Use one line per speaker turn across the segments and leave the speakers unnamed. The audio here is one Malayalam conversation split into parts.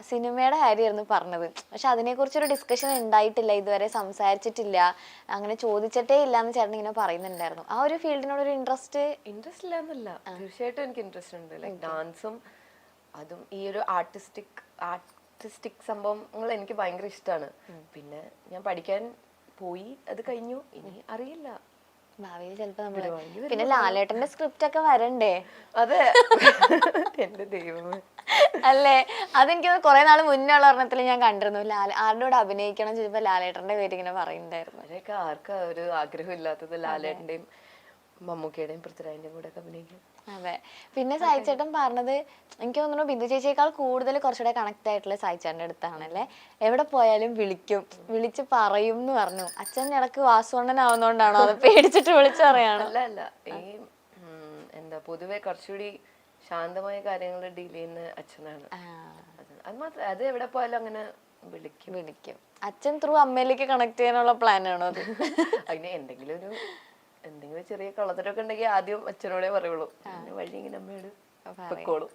സിനിമയുടെ കാര്യമായിരുന്നു പറഞ്ഞത്. പക്ഷെ അതിനെക്കുറിച്ചൊരു ഡിസ്കഷൻ ഉണ്ടായിട്ടില്ല, ഇതുവരെ സംസാരിച്ചിട്ടില്ല, അങ്ങനെ ചോദിച്ചിട്ടേ ഇല്ല എന്ന് ചേട്ടൻ ഇങ്ങനെ പറയുന്നുണ്ടായിരുന്നു. ആ ഒരു ഫീൽഡിനോട് ഒരു ഇൻട്രസ്റ്റ്
ഇല്ല എന്നല്ല, തീർച്ചയായിട്ടും എനിക്ക് ഇൻട്രസ്റ്റ് ഉണ്ട്. ലൈക്ക് ഡാൻസും അതും ഈ ഒരു ആർട്ടിസ്റ്റിക് സംഭവങ്ങൾ എനിക്ക് ഭയങ്കര ഇഷ്ടമാണ്. പിന്നെ ഞാൻ പഠിക്കാൻ പോയി, അത് കഴിഞ്ഞു, ഇനി അറിയില്ല
ഭാവിയിൽ ചിലപ്പോ നമ്മള്. പിന്നെ ലാലേട്ടന്റെ സ്ക്രിപ്റ്റ് ഒക്കെ വരണ്ടേ?
അതെ. എന്റെ ദൈവമേ,
അല്ലേ? അതെനിക്ക് കുറെ നാൾ മുന്നേ ഉള്ള ഒരെണ്ണത്തിൽ ഞാൻ കണ്ടിരുന്നു. ആരുടെ കൂടെ അഭിനയിക്കണം ചോദിച്ചപ്പോ ലാലേട്ടന്റെ പേര് ഇങ്ങനെ പറയുന്നുണ്ടായിരുന്നു.
അവരൊക്കെ ആർക്കാ ഒരു ആഗ്രഹം ഇല്ലാത്തത് ലാലേട്ടന്റെയും മമ്മൂക്കയുടെയും പൃഥ്വിരാജിന്റെയും കൂടെ ഒക്കെ അഭിനയിക്കാൻ.
അതെ. പിന്നെ സായിച്ചേട്ടൻ പറഞ്ഞത് എനിക്ക് തോന്നുന്നു ബിന്ദു ചേച്ചിയേക്കാൾ കൂടുതൽ കുറച്ചുകൂടെ കണക്ട് ആയിട്ടുള്ള സായിച്ചേട്ടൻ്റെ അടുത്താണല്ലേ. എവിടെ പോയാലും വിളിച്ച് പറയും എന്ന് പറഞ്ഞു. അച്ഛൻ ഇടക്ക് വാസുവണ്ണനാവുന്നോണ്ടാണോ അത് പേടിച്ചിട്ട് വിളിച്ചു പറയാണ്?
അല്ല, ഈ എന്താ പൊതുവെ കുറച്ചുകൂടി ശാന്തമായ കാര്യങ്ങൾ ഡീൽ ചെയ്യുന്ന അച്ഛനാണ്. അത് മാത്രം, അത് എവിടെ പോയാലും അങ്ങനെ വിളിക്കും.
അച്ഛൻ ത്രൂ അമ്മയിലേക്ക് കണക്ട് ചെയ്യാനുള്ള പ്ലാൻ ആണോ അത്?
അതിന് എന്തെങ്കിലും ചെറിയ കളത്തരൊക്കെ ഉണ്ടെങ്കിൽ ആദ്യം അച്ഛനോടെ പറയുള്ളൂ, വഴി ഇങ്ങനെ അമ്മയോട് പൊക്കോളും.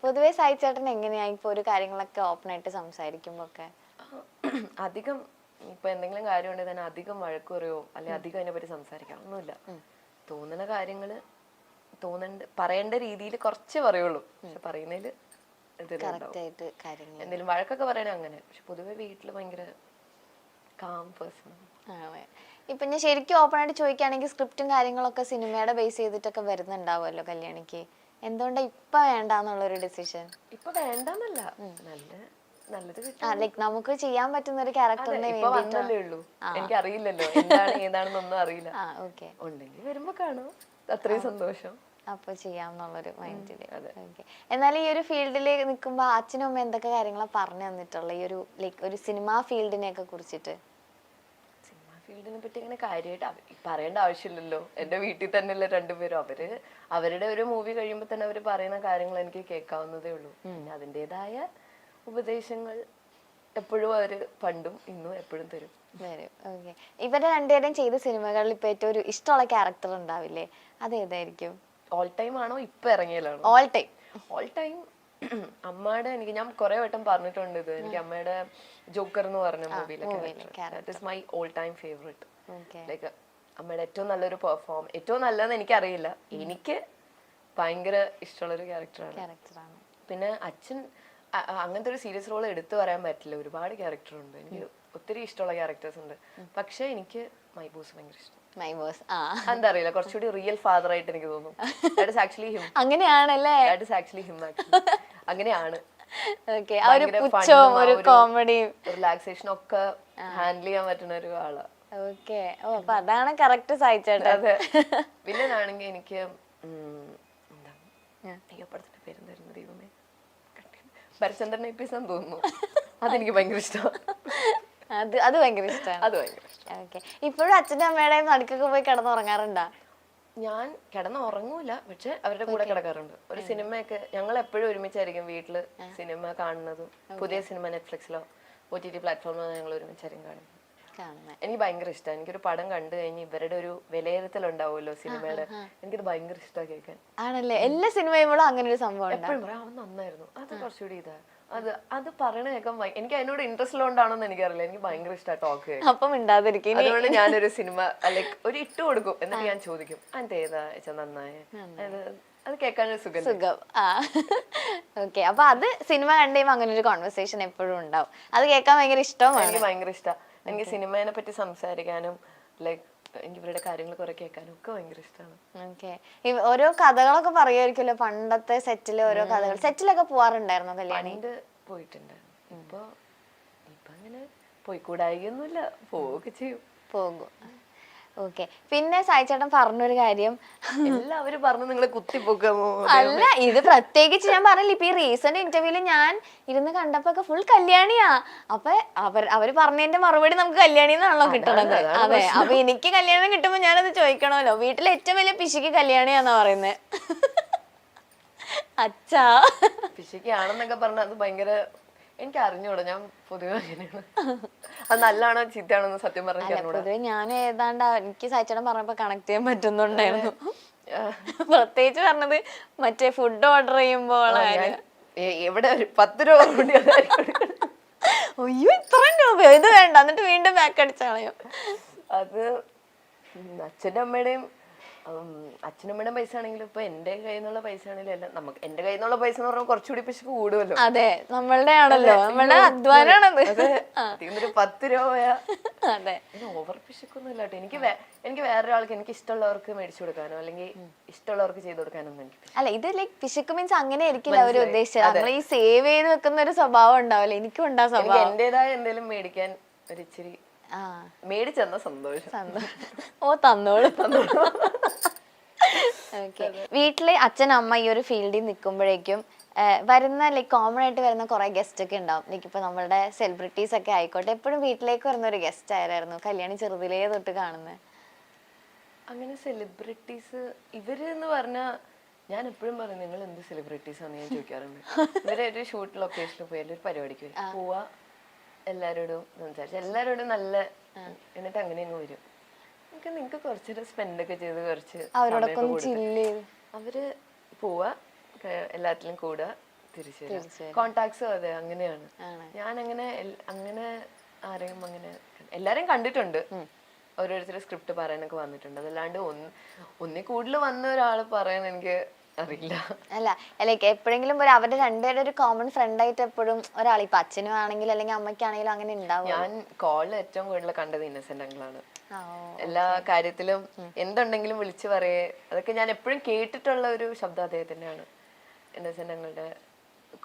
പൊതുവെ സായിച്ചേട്ടൻ എങ്ങനെയാ ഇപ്പൊ ഒരു കാര്യങ്ങളൊക്കെ ഓപ്പൺ ആയിട്ട് സംസാരിക്കുമ്പോ ഒക്കെ?
അധികം ഇപ്പൊ എന്തെങ്കിലും കാര്യം ഉണ്ടെങ്കിൽ തന്നെ അധികം വഴക്ക് പറയോ അല്ലെ അധികം അതിനെ പറ്റി സംസാരിക്കാം ഒന്നുമില്ല. തോന്നുന്ന കാര്യങ്ങള് പറയേണ്ട രീതിയിൽ കുറച്ച് പറയുള്ളൂ. പക്ഷെ പറയുന്നതില് എന്തെങ്കിലും വഴക്കൊക്കെ പറയണേ അങ്ങനെ. പക്ഷെ പൊതുവെ വീട്ടില് ഭയങ്കര കാം പേഴ്സൺ.
ഇപ്പൊ ഞാൻ ശരിക്കും ഓപ്പൺ ആയിട്ട് ചോദിക്കുകയാണെങ്കിൽ സ്ക്രിപ്റ്റും കാര്യങ്ങളൊക്കെ സിനിമയുടെ ബേസ് ചെയ്തിട്ടൊക്കെ വരുന്നുണ്ടാവുമല്ലോ കല്യാണിക്ക്. എന്തുകൊണ്ടാ ഇപ്പൊ വേണ്ടെന്നുള്ളൊരു ഡിസിഷൻ?
ഇപ്പൊ വേണ്ടെന്നല്ല,
ലൈക് നമുക്ക് ചെയ്യാൻ പറ്റുന്ന ഒരു ക്യാരക്ടറിനെ
ഉള്ളൂ. എനിക്ക് അറിയില്ലല്ലോ ഏതാണെന്നൊന്നും അറിയില്ല. ഉണ്ടെങ്കിൽ വരുമ്പോ കാണാം, അത്രയും സന്തോഷം.
അപ്പൊ ചെയ്യാന്നുള്ളൊരു മൈൻഡില്. എന്നാലും ഈ ഒരു ഫീൽഡിൽ നിൽക്കുമ്പോ അച്ഛനും അമ്മ എന്തൊക്കെ കാര്യങ്ങളാ പറഞ്ഞു തന്നിട്ടുള്ള ഈ ഒരു ലൈക് ഒരു സിനിമാ ഫീൽഡിനെ ഒക്കെ കുറിച്ചിട്ട്?
ഫീൽഡിനെ പറ്റി അങ്ങനെ കാര്യമായിട്ട് പറയേണ്ട ആവശ്യമില്ലല്ലോ. എന്റെ വീട്ടിൽ തന്നെയല്ലേ രണ്ടുപേരും. അവരുടെ ഒരു മൂവി കഴിയുമ്പോ തന്നെ അവര് പറയുന്ന കാര്യങ്ങൾ എനിക്ക് കേൾക്കാവുന്നതേ ഉള്ളൂ. പിന്നെ അതിൻ്റെതായ ഉപദേശങ്ങൾ എപ്പോഴും അവര് പണ്ടും ഇന്നും എപ്പോഴും തരും.
ഇവരെ രണ്ടുപേരും ചെയ്ത സിനിമകളിൽ ഇപ്പൊ ഏറ്റവും ഒരു ഇഷ്ടമുള്ള ക്യാരക്ടർ ഉണ്ടാവില്ലേ, അതേതായിരിക്കും?
ഓൾ ടൈം ആണോ ഇപ്പൊ ഇറങ്ങിയതാണോ? ഓൾ ടൈം അമ്മയുടെ ഞാൻ കുറെ വട്ടം പറഞ്ഞിട്ടുണ്ട് ഇത്. എനിക്ക് അമ്മയുടെ ജോക്കർ എന്ന് പറഞ്ഞ മൂവിയിലെ that is my all time favourite. Like അമ്മയുടെ ഏറ്റവും നല്ലൊരു പെർഫോം, ഏറ്റവും നല്ലതെന്ന് എനിക്കറിയില്ല, എനിക്ക് ഭയങ്കര ഇഷ്ടമുള്ളൊരു ക്യാരക്ടറാണ്. പിന്നെ അച്ഛൻ അങ്ങനത്തെ ഒരു സീരിയസ് റോൾ എടുത്തു പറയാൻ പറ്റില്ല, ഒരുപാട് ക്യാരക്ടർ ഉണ്ട്. എനിക്ക് ഒത്തിരി ഇഷ്ടമുള്ള ക്യാരക്ടേഴ്സ് ഉണ്ട്. പക്ഷെ എനിക്ക് മൈ ബോസ് ഭയങ്കര ഇഷ്ടം. എന്താ അറിയില്ല, കുറച്ചുകൂടി റിയൽ ഫാദർ ആയിട്ട് എനിക്ക് തോന്നുന്നു. That is actually him.
അങ്ങനെയാണല്ലേ?
That is actually him. അങ്ങനെയാണ്. റിലാക്സേഷൻ ഒക്കെ ഹാൻഡിൽ ചെയ്യാൻ പറ്റുന്ന ഒരു ആളാ.
അതാണ് കറക്റ്റ് സായിച്ചേട്ടൻ.
അതെ. വില്ലനാണെങ്കിൽ എനിക്ക് പടത്തിന്റെ പേരെന്തായിരുന്നു ദൈവമേ, ഭരചന്ദ്രൻ എപ്പിസോഡ് തോന്നുന്നു, അതെനിക്ക് ഭയങ്കര ഇഷ്ടമാണ്.
അത് ഭയങ്കര ഇഷ്ടമാണ്. ഇപ്പോഴും അച്ഛൻ്റെ അമ്മയുടെ നടുക്കൊക്കെ പോയി കിടന്നുറങ്ങാറുണ്ടോ?
ഞാൻ കിടന്നുറങ്ങൂല, പക്ഷെ അവരുടെ കൂടെ കിടക്കാറുണ്ട്. ഒരു സിനിമയൊക്കെ ഞങ്ങൾ എപ്പോഴും ഒരുമിച്ചായിരിക്കും വീട്ടില് സിനിമ കാണുന്നതും. പുതിയ സിനിമ നെറ്റ്ഫ്ലിക്സിലോ OTT പ്ലാറ്റ്ഫോമിലോ ഞങ്ങൾ ഒരുമിച്ചായിരിക്കും കാണുന്നത്. എനിക്ക് ഭയങ്കര ഇഷ്ടമാണ്. എനിക്കൊരു പടം കണ്ടു കഴിഞ്ഞ് ഇവരുടെ ഒരു വിലയിരുത്തൽ ഉണ്ടാവുമല്ലോ സിനിമയുടെ, എനിക്കത് ഭയങ്കര ഇഷ്ടമാണ് കേൾക്കാൻ.
ആണല്ലേ? എല്ലാ സിനിമയും അങ്ങനെ ഒരു സംഭവം
എപ്പോഴും പറയാം അവൻ നന്നായിരുന്നു, അത് കുറച്ചുകൂടി ഇതാ, അത് പറയണ കേൾക്കാൻ എനിക്ക് അതിനോട് ഇൻട്രസ്റ്റ് ഉള്ളതുകൊണ്ടാണോന്ന് എനിക്കറിയില്ല, എനിക്ക് ഭയങ്കര ഇഷ്ടമാണ് ടോക്ക് കേൾക്കാൻ.
അപ്പം മിണ്ടാതിരിക്കും.
അതുകൊണ്ട് ഞാനൊരു സിനിമ ലൈക്ക് ഒരു ഇട്ട് കൊടുക്കും, എന്നിട്ട് ഞാൻ ചോദിക്കും അതിന്റെ ഏതാ നന്നായ, അത് കേൾക്കാനൊരു സുഖം.
അപ്പൊ അത് സിനിമ കണ്ടുകഴിയുമ്പോ അങ്ങനെ ഒരു കോൺവെർസേഷൻ എപ്പോഴും ഉണ്ടാവും. അത് കേൾക്കാൻ ഭയങ്കര ഇഷ്ടമാണ്.
എനിക്ക് ഭയങ്കര ഇഷ്ടമാണ്. എനിക്ക് സിനിമയെ പറ്റി സംസാരിക്കാനും ലൈക്ക് എനിക്ക് ഇവരുടെ കാര്യങ്ങൾ കുറെ കേൾക്കാനും ഒക്കെ ഭയങ്കര ഇഷ്ടമാണ്.
ഓരോ കഥകളൊക്കെ പറയുമായിരിക്കുമല്ലോ പണ്ടത്തെ സെറ്റില്, ഓരോ കഥകൾ. സെറ്റിലൊക്കെ പോവാറുണ്ടായിരുന്നോ കല്യാണി?
പോയിട്ടുണ്ടായിരുന്നു. ഇപ്പൊ അങ്ങനെ പോയിക്കൂടായികയൊന്നുമില്ല, പോവുകയൊക്കെ ചെയ്യും.
പോകും. പിന്നെ സായിച്ചേട്ടൻ പറഞ്ഞൊരു കാര്യം,
എല്ലാവരും പറഞ്ഞു നിങ്ങളെ കുത്തിപ്പൊക്കാമോ?
അല്ല, ഇത് പ്രത്യേകിച്ച് ഞാൻ പറഞ്ഞില്ല, ഇപ്പൊ ഈ റീസെന്റ് ഇന്റർവ്യൂല് ഞാൻ ഇരുന്ന് കണ്ടപ്പോ ഫുൾ കല്യാണിയാ. അപ്പൊ അവര് പറഞ്ഞതിന്റെ മറുപടി നമുക്ക് കല്യാണിന്നാണല്ലോ കിട്ടണത്. അതെ, അപ്പൊ എനിക്ക് കല്യാണം കിട്ടുമ്പോ ഞാനത് ചോദിക്കണമല്ലോ. വീട്ടിലെ ഏറ്റവും വലിയ പിശുക്ക് കല്യാണിയാന്നാ പറയുന്നത്. അച്ഛാ
പിശുക്കാണെന്നൊക്കെ പറഞ്ഞ അത് ഭയങ്കര എനിക്ക് അറിഞ്ഞൂടാ. ഞാൻ പൊതുവെ അങ്ങനെയാണ്. അത് നല്ലതാണോ ചീത്തയാണോന്ന് സത്യം പറഞ്ഞാൽ
പൊതുവെ ഞാൻ ഏതാണ്ട് എനിക്ക് സായിച്ചേട്ടൻ പറഞ്ഞപ്പോ കണക്ട് ചെയ്യാൻ പറ്റുന്നുണ്ടായിരുന്നു. പ്രത്യേകിച്ച് പറഞ്ഞത് മറ്റേ ഫുഡ് ഓർഡർ ചെയ്യുമ്പോൾ
എവിടെ ഒരു 10 രൂപ കൊണ്ട്
അയ്യോ ഇത്രയും രൂപയോ, ഇത് വേണ്ട, എന്നിട്ട് വീണ്ടും ബാക്ക് അടിച്ച കളയും.
അത് അച്ഛൻ്റെ അമ്മയുടെയും പൈസ ആണെങ്കിലും ഇപ്പൊ എന്റെ കയ്യിൽ നിന്നുള്ള പൈസ ആണെങ്കിലും എല്ലാം നമുക്ക് എന്റെ കയ്യിൽ നിന്നുള്ള പൈസ എന്ന് പറഞ്ഞാൽ കുറച്ചുകൂടി പിശുക്ക് കൂടുമല്ലോ.
അതെ, നമ്മളുടെ ആണല്ലോ, നമ്മളുടെ അധ്വാനാണത്.
10 രൂപയാ.
അതെ,
ഓവർ പിശുക്കൊന്നും ഇല്ല കേട്ടോ. എനിക്ക് വേറൊരാൾക്ക് എനിക്ക് ഇഷ്ടമുള്ളവർക്ക് മേടിച്ചു കൊടുക്കാനോ അല്ലെങ്കിൽ ഇഷ്ടമുള്ളവർക്ക് ചെയ്തു കൊടുക്കാനൊന്നും എനിക്ക്
അല്ല, ഇത് ലൈക്ക് പിശുക്ക് മീൻസ് അങ്ങനെ ആയിരിക്കില്ല അവർ ഉദ്ദേശിച്ചത്. നമ്മൾ ഈ സേവ് ചെയ്ത് വെക്കുന്ന ഒരു സ്വഭാവം ഉണ്ടാവില്ല. എനിക്കും ഉണ്ടാ സ്വഭാവം.
എന്റേതായ എന്തെങ്കിലും മേടിക്കാൻ ഒരു ഇച്ചിരി മേടിച്ചെന്ന സന്തോഷം.
ഓ, തന്നോളൂ. ഓക്കെ, വീട്ടില് അച്ഛൻ അമ്മ ഈ ഒരു ഫീൽഡിൽ നിൽക്കുമ്പോഴേക്കും വരുന്ന ലൈക്ക് കോമൺ ആയിട്ട് വരുന്ന കുറെ ഗസ്റ്റ് ഒക്കെ ഉണ്ടാവും. ലൈക്ക് ഇപ്പൊ നമ്മളുടെ സെലിബ്രിറ്റീസ് ഒക്കെ ആയിക്കോട്ടെ, എപ്പോഴും വീട്ടിലേക്ക് വരുന്ന ഒരു ഗസ്റ്റ് ആയിരുന്നു കല്യാണി ചെറുതിലേ തൊട്ട് കാണുന്നത്?
അങ്ങനെ സെലിബ്രിറ്റീസ് ഇവര് എന്ന് പറഞ്ഞാൽ ഞാൻ എപ്പോഴും പറയും നിങ്ങൾ എന്ത് സെലിബ്രിറ്റീസ് ആണെന്ന് ഞാൻ ചോദിക്കാറുണ്ട്. ഇവരെ ഒരു ഷൂട്ട് ലൊക്കേഷനിൽ പോയി ഒരു പരിപാടിക്ക് പോവാ, എല്ലാരോടും സംസാരിച്ചു, എല്ലാരോടും നല്ല, എന്നിട്ട് അങ്ങനെ അങ്ങ് വരും. നിങ്ങക്ക് കുറച്ചൊരു സ്പെൻഡ് ഒക്കെ ചെയ്ത് കുറച്ച് അവര് പോവാ, എല്ലാത്തിലും കൂടുക, തിരിച്ചു കോണ്ടാക്ട്സും അതെ അങ്ങനെയാണ്. ഞാൻ അങ്ങനെ ആരെയും അങ്ങനെ എല്ലാരെയും കണ്ടിട്ടുണ്ട്, ഓരോരുത്തരും സ്ക്രിപ്റ്റ് പറയാനൊക്കെ വന്നിട്ടുണ്ട്. അതല്ലാണ്ട് ഒന്നിൽ കൂടുതൽ വന്ന ഒരാള് പറയാൻ എനിക്ക് അറിയില്ല.
അല്ല, ലൈക്ക് എപ്പോഴെങ്കിലും അവരുടെ രണ്ടുപേരുടെ ഒരു കോമൺ ഫ്രണ്ട് ആയിട്ട് എപ്പോഴും ഒരാൾ, ഇപ്പൊ അച്ഛനും ആണെങ്കിലും അല്ലെങ്കിൽ അമ്മയ്ക്കാണെങ്കിലും അങ്ങനെ ഉണ്ടാവും.
ഞാൻ കോളിൽ ഏറ്റവും കൂടുതൽ കണ്ടത് ഇന്നസെന്റ് അങ്കിളാണ്. എല്ലാ കാര്യത്തിലും എന്തുണ്ടെങ്കിലും വിളിച്ചു പറയേ, അതൊക്കെ ഞാൻ എപ്പോഴും കേട്ടിട്ടുള്ള ഒരു ശബ്ദം അദ്ദേഹത്തിന്റെയാണ്. ഇന്നസെന്റ് അങ്കിളുടെ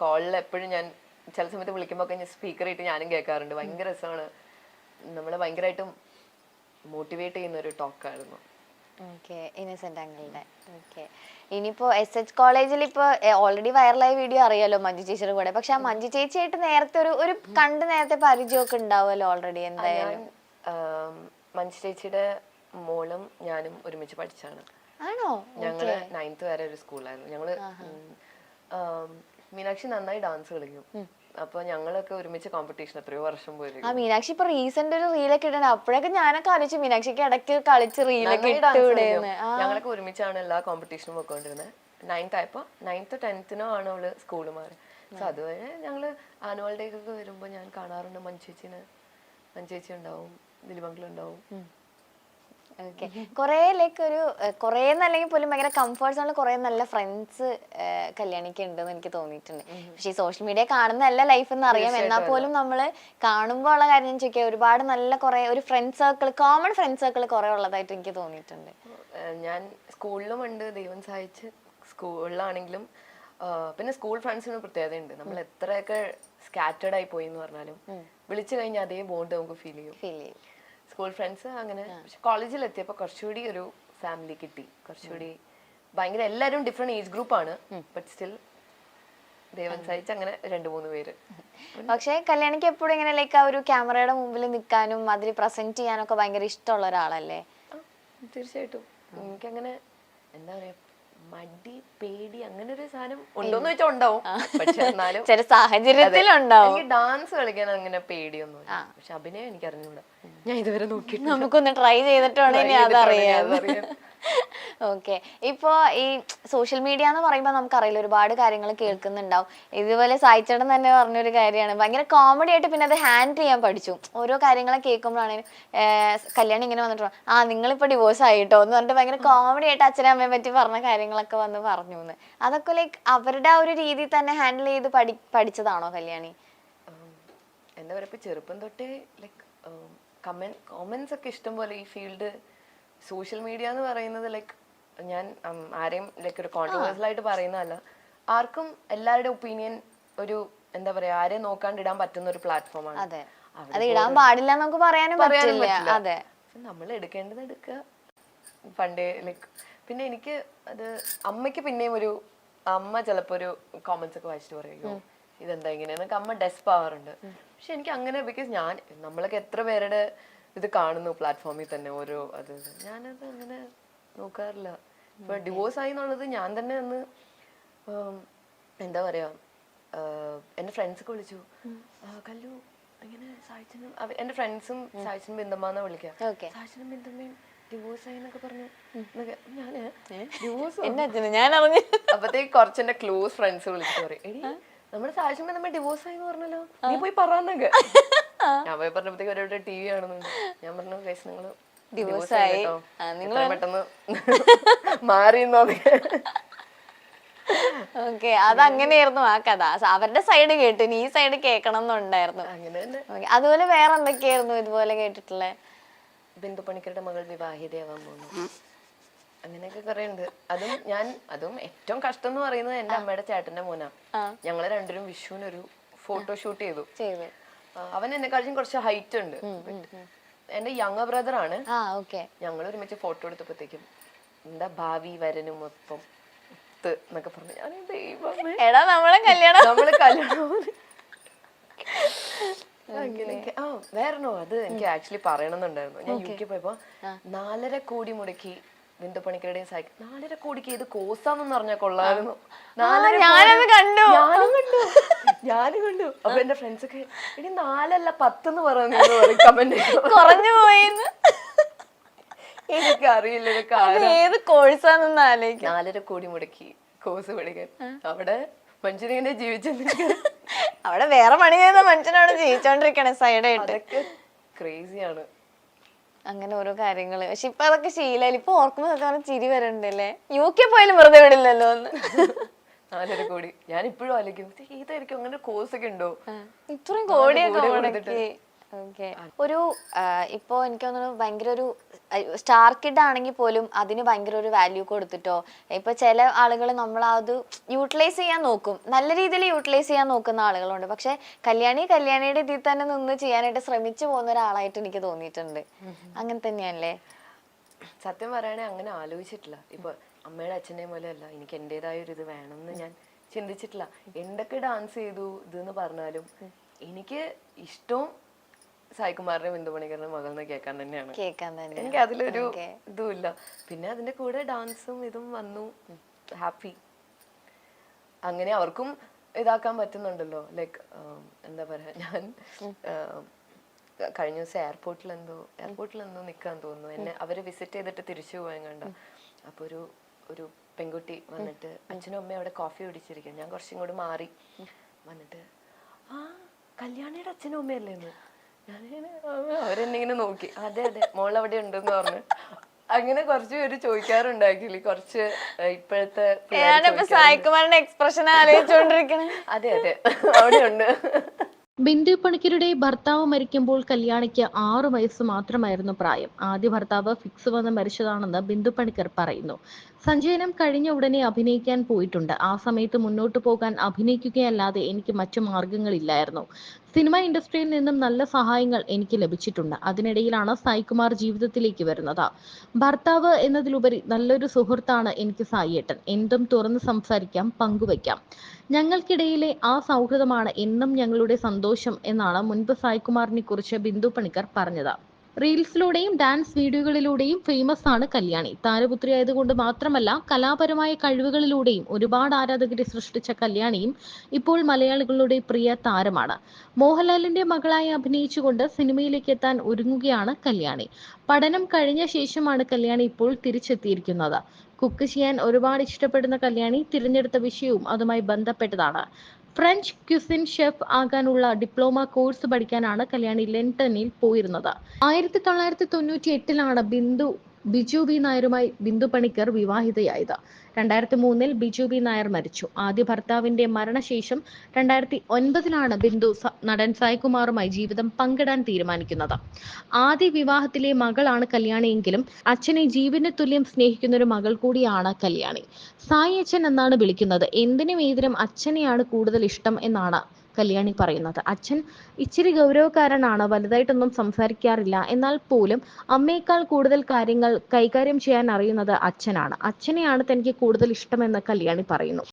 കോളിൽ എപ്പോഴും ഞാൻ ചില സമയത്ത് വിളിക്കുമ്പോ ഒക്കെ ഞാൻ സ്പീക്കർ ഇട്ട് ഞാനും കേൾക്കാറുണ്ട്. ഭയങ്കര രസമാണ്, നമ്മളെ ഭയങ്കരമായിട്ടും മോട്ടിവേറ്റ് ചെയ്യുന്ന ഒരു ടോക്കായിരുന്നു.
ഇന്നസെന്റ് അങ്കിളുടെ. ഇനിയിപ്പോ SH കോളേജിൽ ഇപ്പൊ ഓൾറെഡി വൈറലായ വീഡിയോ അറിയാലോ മഞ്ജു ചേച്ചിയുടെ കൂടെ. പക്ഷെ ആ മഞ്ജു ചേച്ചിയായിട്ട് നേരത്തെ ഒരു കണ്ട് നേരത്തെ പരിചയമൊക്കെ ഉണ്ടാവുമല്ലോ ഓൾറെഡി? എന്തായാലും
മഞ്ജു ചേച്ചിയുടെ മോളും ഞാനും ഒരുമിച്ച് പഠിച്ചാണ്.
ആണോ?
ഞങ്ങള് 9th വരെ ഒരു സ്കൂളായിരുന്നു. ഞങ്ങള് മീനാക്ഷി നന്നായി ഡാൻസ് കളിക്കും. അപ്പൊ ഞങ്ങളൊക്കെ ഒരുമിച്ച് കോമ്പറ്റീഷൻ എത്രയോ വർഷം പോയി.
മീനാക്ഷി ഇപ്പൊ റീസെന്റ് ഒരു റീലൊക്കെ ഇടണം. അപ്പോഴൊക്കെ ഞാനൊക്കെ ആലോചിച്ചു മീനാക്ഷിക്ക് ഇടയ്ക്ക് കളിച്ച് റീലൊക്കെ
ഞങ്ങളൊക്കെ ഒരുമിച്ചാണ് എല്ലാ കോമ്പറ്റീഷനും പോയിക്കൊണ്ടിരുന്നത്. 9th ആയപ്പോ 9th 10th ആണ് അവള് സ്കൂള് മാറി. സോ അതുവരെ ഞങ്ങള് ആനുവൽ ഡേ ഒക്കെ വരുമ്പോ ഞാൻ കാണാറുണ്ട് മഞ്ജു ചേച്ചി ഉണ്ടാവും, ദിലീപങ്കിളുണ്ടാവും.
കൊറേ ലൈക്ക് ഒരു കൊറേ അല്ലെങ്കിൽ പോലും ഭയങ്കര കംഫർട്ട് സോണിൽ കുറെ നല്ല ഫ്രണ്ട്സ് കല്യാണിക്ക് ഉണ്ടെന്ന് എനിക്ക് തോന്നിയിട്ടുണ്ട്. പക്ഷെ ഈ സോഷ്യൽ മീഡിയ കാണുന്നതല്ല ലൈഫ് എന്ന് അറിയാം, എന്നാൽ പോലും നമ്മള് കാണുമ്പോൾ ഉള്ള കാര്യം ചോദിക്കുക, ഒരുപാട് നല്ല കുറെ ഒരു friend circle, common friend circle കുറെ ഉള്ളതായിട്ട് എനിക്ക് തോന്നിയിട്ടുണ്ട്.
ഞാൻ സ്കൂളിലും ഉണ്ട്, ദൈവം സഹായിച്ച് സ്കൂളിലാണെങ്കിലും. പിന്നെ സ്കൂൾ ഫ്രണ്ട്സിന് പ്രത്യേകതയുണ്ട്. നമ്മൾ എത്രയൊക്കെ സ്കാറ്റേർഡ് ആയി പോയി എന്ന് പറഞ്ഞാലും വിളിച്ചു കഴിഞ്ഞാൽ അതേ ബോണ്ട് നമുക്ക് ഫീൽ ചെയ്യും. സ്കൂൾ ഫ്രണ്ട്സ് അങ്ങനെ. പക്ഷെ കോളേജിൽ എത്തിയപ്പോൾ കുറച്ചുകൂടി ഒരു ഫാമിലി കിട്ടി, കുറച്ചുകൂടി ഭയങ്കര എല്ലാവരും ഡിഫറെന്റ് ഏജ് ഗ്രൂപ്പാണ്. ബട്ട് സ്റ്റിൽ ദൈവം സഹിച്ച് അങ്ങനെ 2-3 പേര്.
പക്ഷെ കല്യാണിക്ക് എപ്പോഴും ഇങ്ങനെ ലൈക്ക് ആ ഒരു ക്യാമറയുടെ മുമ്പിൽ നിൽക്കാനും അതിൽ പ്രസന്റ് ചെയ്യാനൊക്കെ ഭയങ്കര ഇഷ്ടമുള്ള ഒരാളല്ലേ?
തീർച്ചയായിട്ടും. എനിക്കങ്ങനെ എന്താ പറയാ, മടി പേടി അങ്ങനെ ഒരു സാധനം ഉണ്ടോന്ന് വെച്ചാൽ ഉണ്ടാവും. പക്ഷെ എന്നാലും
ചില സാഹചര്യത്തിലുണ്ടാവും.
എനിക്ക് ഡാൻസ് കളിക്കാൻ അങ്ങനെ പേടിയൊന്നും, പക്ഷെ അഭിനയം എനിക്ക് അറിഞ്ഞൂടാ. ഞാൻ ഇതുവരെ നോക്കിയിട്ട്
നമുക്കൊന്ന് ട്രൈ ചെയ്തിട്ടുണ്ടെങ്കിൽ അതറിയാം. ഓക്കെ, ഇപ്പോ ഈ സോഷ്യൽ മീഡിയ എന്ന് പറയുമ്പോൾ നമുക്കറിയില്ല, ഒരുപാട് കാര്യങ്ങൾ കേൾക്കുന്നുണ്ടാവും. ഇതുപോലെ സായിച്ചേട്ടൻ തന്നെ പറഞ്ഞൊരു കാര്യമാണ്, ഭയങ്കര കോമഡി ആയിട്ട് പിന്നെ അത് ഹാൻഡിൽ ചെയ്യാൻ പഠിച്ചു. ഓരോ കാര്യങ്ങളെ കേൾക്കുമ്പോഴാണ് കല്യാണം ഇങ്ങനെ വന്നിട്ടോ, നിങ്ങളിപ്പോ ഡിവോഴ്സ് ആയിട്ടോ എന്ന് പറഞ്ഞിട്ട് ഭയങ്കര കോമഡി ആയിട്ട് അച്ഛനും അമ്മയെ പറ്റി പറഞ്ഞ കാര്യങ്ങളൊക്കെ വന്ന് പറഞ്ഞു എന്ന്. അതൊക്കെ ലൈക്ക് അവരുടെ ആ ഒരു രീതിയിൽ തന്നെ ഹാൻഡിൽ ചെയ്ത് പഠിച്ചതാണോ കല്യാണി?
എന്താ പറയുക, ഇപ്പൊ ചെറുപ്പം തൊട്ടേ ലൈക്ക് കമന്റ്സ് ഒക്കെ ഇഷ്ടം പോലെ ഈ ഫീൽഡ്. സോഷ്യൽ മീഡിയ എന്ന് പറയുന്നത് ലൈക്ക് ഞാൻ ആരെയും ലൈക്ക് ഒരു കോൺട്രവേഴ്സ്യൽ ആയിട്ട് പറയുന്നതല്ല, ആർക്കും എല്ലാവരുടെ ഒപ്പീനിയൻ ഒരു എന്താ പറയാ ആരെയും നോക്കാണ്ട് ഇടാൻ പറ്റുന്ന ഒരു പ്ലാറ്റ്ഫോമാണ്.
അത് ഇടാൻ പാടില്ല നമുക്ക് പറയാനും പറ്റില്ല.
നമ്മൾ എടുക്കേണ്ടത് എടുക്കുക പണ്ടേ ലൈക്ക്. പിന്നെ എനിക്ക് അത് അമ്മയ്ക്ക് പിന്നെയും ഒരു അമ്മ ചിലപ്പോ ഒരു കോമന്റ്സ് ഒക്കെ വായിച്ചിട്ട് പറയുമോ ഇതെന്താ ഇങ്ങനെയെന്നൊക്കെ അമ്മ ഡെസ്പ് ആവാറുണ്ട്. പക്ഷെ എനിക്ക് അങ്ങനെ ബിക്കോസ് നമ്മളൊക്കെ എത്ര പേരുടെ ഇത് കാണുന്നു പ്ലാറ്റ്ഫോമിൽ തന്നെ ഓരോ അത് ഞാനത് അങ്ങനെ നോക്കാറില്ല. ഇപ്പൊ ഡിവോഴ്സ് ആയി എന്നുള്ളത് ഞാൻ തന്നെ ഒന്ന് എന്താ പറയാ, എന്റെ ഫ്രണ്ട്സൊക്കെ വിളിച്ചു, കല്ലു ഇങ്ങനെ സായിച്ചനും എന്റെ ഫ്രണ്ട്സും സായിച്ചനും ബിന്ദമ്മാന്നാ വിളിക്കുക, സായിച്ചനും ബിന്ദമ്മയും ഡിവോഴ്സ് ആയി എന്നൊക്കെ പറഞ്ഞു. ഞാന് ഡിവോഴ്സ്
ഞാൻ അറിഞ്ഞു.
അപ്പത്തേക്ക് കുറച്ച് എന്റെ ക്ലോസ് ഫ്രണ്ട്സ് വിളിച്ചിട്ട് പറയും, എടി നമ്മുടെ സാക്ഷ്യം നമ്മൾ ഡിവോഴ്സ് ആയി പറഞ്ഞല്ലോ, നീ പോയി പറഞ്ഞൊക്കെ. ഞാൻ പോയി പറഞ്ഞപ്പോഴത്തേക്ക് ഒരേ TV കാണുന്നുണ്ട്. ഞാൻ പറഞ്ഞു ഗൈസ് നിങ്ങള് ഡിവോഴ്സ് ആയി പെട്ടെന്ന് മാറിയെന്നൊക്കെ.
ഓക്കെ, അതങ്ങനെയായിരുന്നു ആ കഥ. അവരുടെ സൈഡ് കേട്ടു, ഈ സൈഡ് കേൾക്കണം എന്നുണ്ടായിരുന്നു.
അങ്ങനെ തന്നെ.
അതുപോലെ വേറെ എന്തൊക്കെയായിരുന്നു ഇതുപോലെ കേട്ടിട്ടുള്ളത്?
ബിന്ദു പണിക്കരുടെ മകൾ വിവാഹിതയാവാൻ പോകുന്നു, അങ്ങനെയൊക്കെ കുറെ ഉണ്ട്. അതും ഏറ്റവും കഷ്ടം എന്ന് പറയുന്നത് എന്റെ അമ്മയുടെ ചേട്ടന്റെ മോനാ. ഞങ്ങള് രണ്ടുപേരും വിഷുവിനൊരു ഫോട്ടോഷൂട്ട് ചെയ്തു. അവൻ എന്നെക്കാളും കുറച്ച് ഹൈറ്റ് ഉണ്ട്, എന്റെ യങ്ങർ ബ്രദർ ആണ്. ഞങ്ങൾ ഒരുമിച്ച് ഫോട്ടോ എടുത്തപ്പോഴത്തേക്കും എന്താ ഭാവി വരനും ഒപ്പം എന്നൊക്കെ പറഞ്ഞു. ഞാൻ ദൈവമേ, നമ്മള് കല്യാണം അങ്ങനെയൊക്കെ. വേറെന്നോ അത് എനിക്ക് ആക്ച്വലി പറയണമെന്നുണ്ടായിരുന്നു. ഞാൻ UK പോയപ്പോ 4.5 കോടി മുടക്കി ബിന്ദു പണിക്കരുടെയും 4.5 കോടിക്ക് ഏത് കോഴ്സാന്ന് പറഞ്ഞാൽ കൊള്ളായിരുന്നു. ഞാനും കണ്ടു. അപ്പൊ എന്റെ ഫ്രണ്ട്സ് ഒക്കെ ഇനി 4 അല്ല 10 എന്ന് പറഞ്ഞു കമന്റ്
കുറഞ്ഞു പോയിന്ന്.
എനിക്ക് അറിയില്ല
ഏത് കോഴ്സാണെന്ന് ആലോചിക്കും.
4.5 കോടി മുടക്കി കോഴ്സ് പഠിക്കാൻ. അവിടെ മനുഷ്യനെ ജീവിച്ചു,
അവിടെ വേറെ പണി ചെയ്യുന്ന മനുഷ്യനവിടെ ജീവിച്ചോണ്ടിരിക്കണേ സൈഡായിട്ട്.
ക്രേസിയാണ്
അങ്ങനെ ഓരോ കാര്യങ്ങള്. പക്ഷെ ഇപ്പൊ അതൊക്കെ ശീലായി. ഇപ്പൊ ഓർക്കുമ്പോ ചിരി വരണ്ടല്ലേ. UK പോയാലും വെറുതെ വിടില്ലല്ലോ ഒന്ന്.
4.5 കോടി ഞാൻ ഇപ്പോഴും ആലോചിക്കും, ഏതായിരിക്കും അങ്ങനെ കോഴ്സ് ഒക്കെ ഉണ്ടോ
ഇത്രയും കോടിയൊക്കെ. ഒരു ഇപ്പൊ എനിക്ക് തോന്നുന്നു ഭയങ്കര ഒരു സ്റ്റാർ കിഡ് ആണെങ്കിൽ പോലും അതിന് ഭയങ്കര ഒരു വാല്യൂ കൊടുത്തിട്ടോ. ഇപ്പൊ ചില ആളുകൾ നമ്മൾ അത് യൂട്ടിലൈസ് ചെയ്യാൻ നോക്കും, നല്ല രീതിയിൽ യൂട്ടിലൈസ് ചെയ്യാൻ നോക്കുന്ന ആളുകളുണ്ട്. പക്ഷെ കല്യാണിയുടെ ഇതിൽ തന്നെ നിന്ന് ചെയ്യാനായിട്ട് ശ്രമിച്ചു പോകുന്ന ഒരാളായിട്ട് എനിക്ക് തോന്നിയിട്ടുണ്ട്. അങ്ങനെ തന്നെയല്ലേ?
സത്യം പറയുകയാണെങ്കിൽ അങ്ങനെ ആലോചിച്ചിട്ടില്ല. ഇപ്പൊ അമ്മയുടെ അച്ഛനെയും പോലെ അല്ല, എനിക്ക് എന്റേതായ ഒരു ഇത് വേണമെന്ന് ഞാൻ ചിന്തിച്ചിട്ടില്ല. എന്തൊക്കെ ഡാൻസ് ചെയ്തു ഇതെന്ന് പറഞ്ഞാലും എനിക്ക് ഇഷ്ടവും സായികുമാറിന്റെ ബിന്ദു പണിക്കരുടെ മകൾ എന്ന് കേൾക്കാൻ തന്നെയാണ്. എനിക്ക് അതിലൊരു ഇതുമില്ല. പിന്നെ അതിന്റെ കൂടെ ഡാൻസും ഇതും വന്നു, ഹാപ്പി. അങ്ങനെ അവർക്കും ഇതാക്കാൻ പറ്റുന്നുണ്ടല്ലോ. ലൈക്ക് എന്താ പറയാ, ഞാൻ കഴിഞ്ഞ ദിവസം എയർപോർട്ടിൽ എന്തോ നിക്കാൻ തോന്നുന്നു, എന്നെ അവര് വിസിറ്റ് ചെയ്തിട്ട് തിരിച്ചു പോയാൻ കണ്ട. അപ്പൊ ഒരു പെൺകുട്ടി വന്നിട്ട് അച്ഛനും അമ്മയും അവിടെ കോഫി കുടിച്ചിരിക്കും. ഞാൻ കുറച്ചും കൂടി മാറി വന്നിട്ട് കല്യാണിയുടെ അച്ഛനും അമ്മയല്ലേന്ന്. അവരെന്നിങ്ങനെ നോക്കി, അതെ മോൾ അവിടെ ഉണ്ടെന്ന് പറഞ്ഞു. അങ്ങനെ കുറച്ച് പേര് ചോദിക്കാറുണ്ടാക്കില്ലേ, കുറച്ച് ഇപ്പോഴത്തെ
എക്സ്പ്രഷൻ ആലോചിച്ചോണ്ടിരിക്കണേ.
അതെ അവിടെ ഉണ്ട്.
ബിന്ദു പണിക്കരുടെ ഭർത്താവ് മരിക്കുമ്പോൾ കല്യാണിക്ക് 6 വയസ്സ് മാത്രമായിരുന്നു പ്രായം. ആദ്യ ഭർത്താവ് ഫിക്സ് വന്ന് മരിച്ചതാണെന്ന് ബിന്ദു പണിക്കർ പറയുന്നു. സഞ്ചയനം കഴിഞ്ഞ ഉടനെ അഭിനയിക്കാൻ പോയിട്ടുണ്ട്. ആ സമയത്ത് മുന്നോട്ടു പോകാൻ അഭിനയിക്കുകയല്ലാതെ എനിക്ക് മറ്റു മാർഗങ്ങളില്ലായിരുന്നു. സിനിമ ഇൻഡസ്ട്രിയിൽ നിന്നും നല്ല സഹായങ്ങൾ എനിക്ക് ലഭിച്ചിട്ടുണ്ട്. അതിനിടയിലാണ് സായികുമാർ ജീവിതത്തിലേക്ക് വരുന്നത്. ഭർത്താവ് എന്നതിലുപരി നല്ലൊരു സുഹൃത്താണ് എനിക്ക് സായിയേട്ടൻ. എന്തും തുറന്ന് സംസാരിക്കാം, പങ്കുവയ്ക്കാം. ഞങ്ങൾക്കിടയിലെ ആ സൗഹൃദമാണ് എന്നും ഞങ്ങളുടെ സന്തോഷം എന്നാണ് മുൻപ് സായികുമാറിനെ കുറിച്ച് ബിന്ദു പണിക്കർ പറഞ്ഞത്. റീൽസിലൂടെയും ഡാൻസ് വീഡിയോകളിലൂടെയും ഫേമസ് ആണ് കല്യാണി. താരപുത്രിയായതുകൊണ്ട് മാത്രമല്ല, കലാപരമായ കഴിവുകളിലൂടെയും ഒരുപാട് ആരാധകരെ സൃഷ്ടിച്ച കല്യാണിയും ഇപ്പോൾ മലയാളികളുടെ പ്രിയ താരമാണ്. മോഹൻലാലിന്റെ മകളായി അഭിനയിച്ചുകൊണ്ട് സിനിമയിലേക്ക് എത്താൻ ഒരുങ്ങുകയാണ് കല്യാണി. പഠനം കഴിഞ്ഞ ശേഷമാണ് കല്യാണി ഇപ്പോൾ തിരിച്ചെത്തിയിരിക്കുന്നത്. കുക്ക് ചെയ്യാൻ ഒരുപാട് ഇഷ്ടപ്പെടുന്ന കല്യാണി തിരഞ്ഞെടുത്ത വിഷയവും അതുമായി ബന്ധപ്പെട്ടതാണ്. ഫ്രഞ്ച് ക്യുസിൻ ഷെഫ് ആകാനുള്ള ഡിപ്ലോമ കോഴ്സ് പഠിക്കാനാണ് കല്യാണി ലണ്ടനിൽ പോയിരുന്നത്. 1998 ബിജു ബി നായരുമായി ബിന്ദു പണിക്കർ വിവാഹിതയായത്. 2003 ബിജു ബി നായർ മരിച്ചു. ആദ്യ ഭർത്താവിന്റെ മരണശേഷം 2009 ബിന്ദു നടൻ സായികുമാറുമായി ജീവിതം പങ്കിടാൻ തീരുമാനിക്കുന്നത്. ആദ്യ വിവാഹത്തിലെ മകളാണ് കല്യാണിയെങ്കിലും അച്ഛനെ ജീവന് തുല്യം സ്നേഹിക്കുന്ന ഒരു മകൾ കൂടിയാണ് കല്യാണി. സായി അച്ഛൻ എന്നാണ് വിളിക്കുന്നത്. എന്തിനും ഏതിനും അച്ഛനെയാണ് കൂടുതൽ ഇഷ്ടം എന്നാണ് കല്യാണി പറയുന്നത്. അച്ഛൻ ഇച്ചിരി ഗൗരവക്കാരനാണ്, വലുതായിട്ടൊന്നും സംസാരിക്കാറില്ല. എന്നാൽ പോലും അമ്മയേക്കാൾ കൂടുതൽ കാര്യങ്ങൾ കൈകാര്യം ചെയ്യാൻ അറിയുന്നത് അച്ഛനാണ്. അച്ഛനെയാണ് തനിക്ക് കൂടുതൽ ഇഷ്ടമെന്ന് കല്യാണി പറയുന്നു.